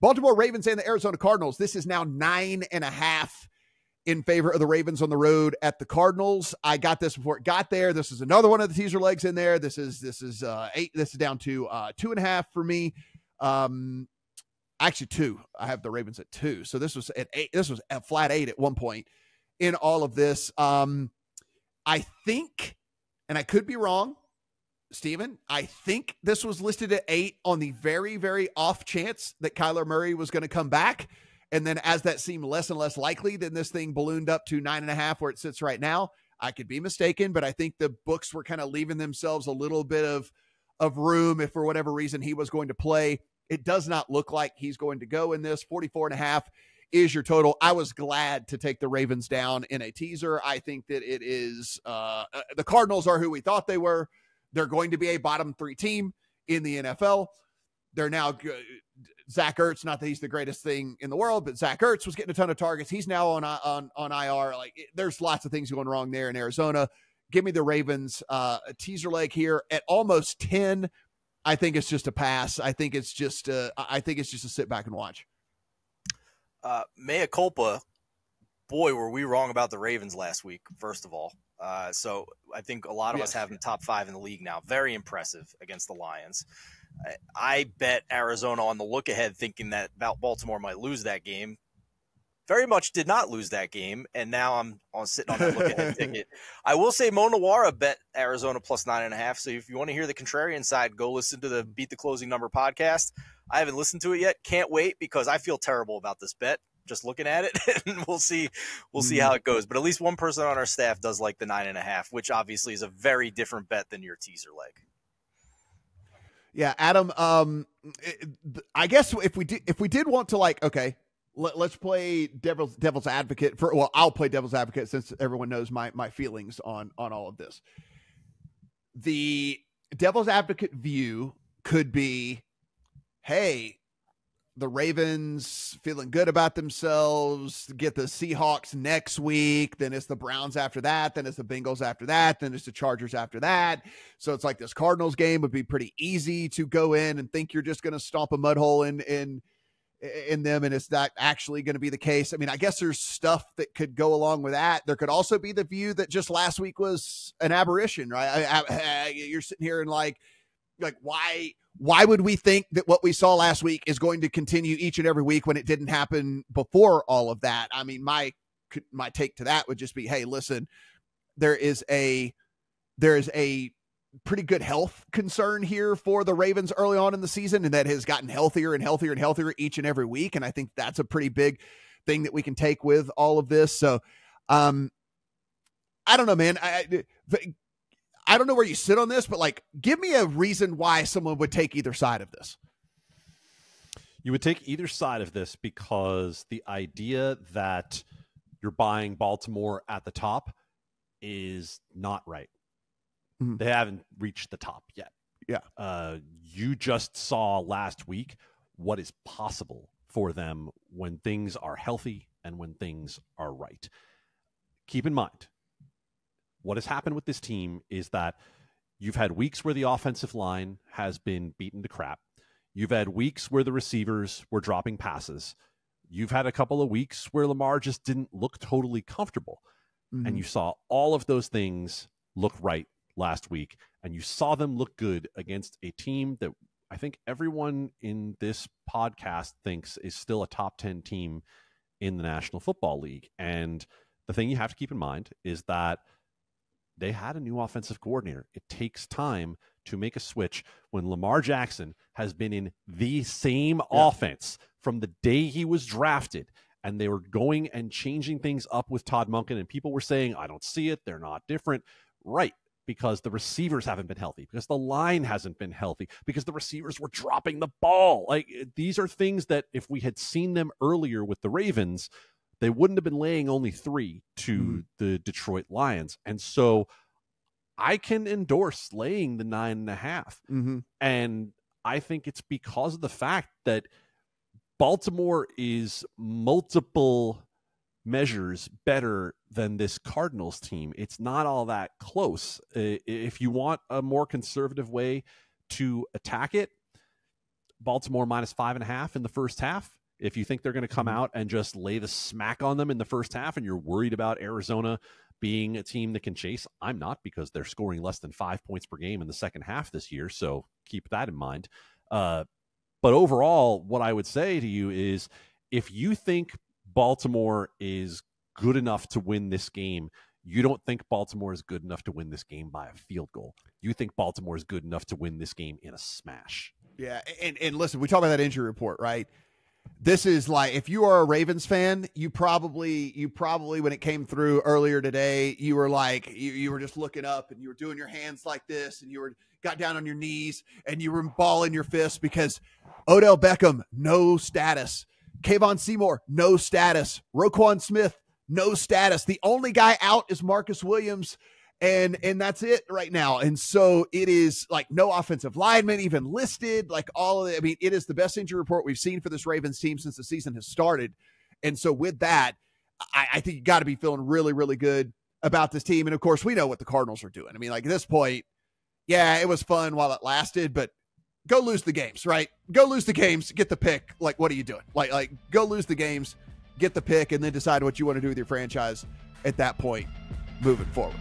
Baltimore Ravens and the Arizona Cardinals. This is now 9.5 in favor of the Ravens on the road at the Cardinals. I got this before it got there. This is another one of the teaser legs in there. This is 8. This is down to 2.5 for me. Actually 2. I have the Ravens at 2. So this was at 8. This was a flat 8 at one point in all of this. I think, and I could be wrong, Steven, I think this was listed at 8 on the very, very off chance that Kyler Murray was going to come back. And then as that seemed less and less likely, then this thing ballooned up to 9.5 where it sits right now. I could be mistaken, but I think the books were kind of leaving themselves a little bit of room if for whatever reason he was going to play. It does not look like he's going to go in this. 44.5 is your total. I was glad to take the Ravens down in a teaser. I think that it is the Cardinals are who we thought they were. They're going to be a bottom 3 team in the NFL. They're now Zach Ertz, not that he's the greatest thing in the world, but Zach Ertz was getting a ton of targets. He's now on IR. There's lots of things going wrong there in Arizona. Give me the Ravens, a teaser leg here at almost 10. I think it's just a pass. I think it's just a sit back and watch. Mea culpa. Boy, were we wrong about the Ravens last week, first of all. So I think a lot of us have them top 5 in the league now. Very impressive against the Lions. I bet Arizona on the look ahead thinking that Baltimore might lose that game. Very much did not lose that game, and now I'm sitting on that look ahead ticket. I will say Mo Nawara bet Arizona plus 9.5. So if you want to hear the contrarian side, go listen to the Beat the Closing Number podcast. I haven't listened to it yet. Can't wait because I feel terrible about this bet. Just looking at it, and we'll see how it goes. But at least one person on our staff does like the 9.5, which obviously is a very different bet than your teaser leg. Yeah, Adam. I guess if we did want to let's play devil's advocate for. Well, I'll play devil's advocate since everyone knows my feelings on all of this. The devil's advocate view could be, hey, the Ravens feeling good about themselves, get the Seahawks next week, then it's the Browns after that, then it's the Bengals after that, then it's the Chargers after that. So it's like this Cardinals game would be pretty easy to go in and think you're just going to stomp a mud hole in them, and it's not actually going to be the case. I mean, I guess there's stuff that could go along with that. There could also be the view that just last week was an aberration, right? You're sitting here and like why would we think that what we saw last week is going to continue each and every week when it didn't happen before all of that? I mean, my take to that would just be, hey, listen, there is a pretty good health concern here for the Ravens early on in the season, and that has gotten healthier and healthier and healthier each and every week. And I think that's a pretty big thing that we can take with all of this. So I don't know, man. I don't know where you sit on this, but give me a reason why someone would take either side of this. You would take either side of this because the idea that you're buying Baltimore at the top is not right. Mm-hmm. They haven't reached the top yet. Yeah. You just saw last week what is possible for them when things are healthy and when things are right. Keep in mind, what has happened with this team is that you've had weeks where the offensive line has been beaten to crap. You've had weeks where the receivers were dropping passes. You've had a couple of weeks where Lamar just didn't look totally comfortable. Mm-hmm. And you saw all of those things look right last week. And you saw them look good against a team that I think everyone in this podcast thinks is still a top 10 team in the National Football League. And the thing you have to keep in mind is that they had a new offensive coordinator. It takes time to make a switch when Lamar Jackson has been in the same offense from the day he was drafted, and they were going and changing things up with Todd Monken, and people were saying, I don't see it, they're not different. Right, because the receivers haven't been healthy, because the line hasn't been healthy, because the receivers were dropping the ball. These are things that if we had seen them earlier with the Ravens, they wouldn't have been laying only 3 to the Detroit Lions. And so I can endorse laying the 9.5. Mm-hmm. And I think it's because of the fact that Baltimore is multiple measures better than this Cardinals team. It's not all that close. If you want a more conservative way to attack it, Baltimore minus 5.5 in the first half. If you think they're going to come out and just lay the smack on them in the first half and you're worried about Arizona being a team that can chase, I'm not, because they're scoring less than 5 points per game in the second half this year. So keep that in mind. But overall, what I would say to you is if you think Baltimore is good enough to win this game, you don't think Baltimore is good enough to win this game by a field goal. You think Baltimore is good enough to win this game in a smash. Yeah, and listen, we talk about that injury report, right? This is like, if you are a Ravens fan, you probably when it came through earlier today, you were like, you were just looking up and you were doing your hands like this and you got down on your knees and you were balling your fists because Odell Beckham, no status. Kayvon Seymour, no status. Roquan Smith, no status. The only guy out is Marcus Williams. And that's it right now. And so it is like no offensive lineman even listed, like all of it. I mean, it is the best injury report we've seen for this Ravens team since the season has started. And so with that, I think you got to be feeling really, really good about this team. And of course, we know what the Cardinals are doing. I mean, like at this point, yeah, it was fun while it lasted, but go lose the games, right? Go lose the games, get the pick. Like, what are you doing? Like go lose the games, get the pick, and then decide what you want to do with your franchise at that point moving forward.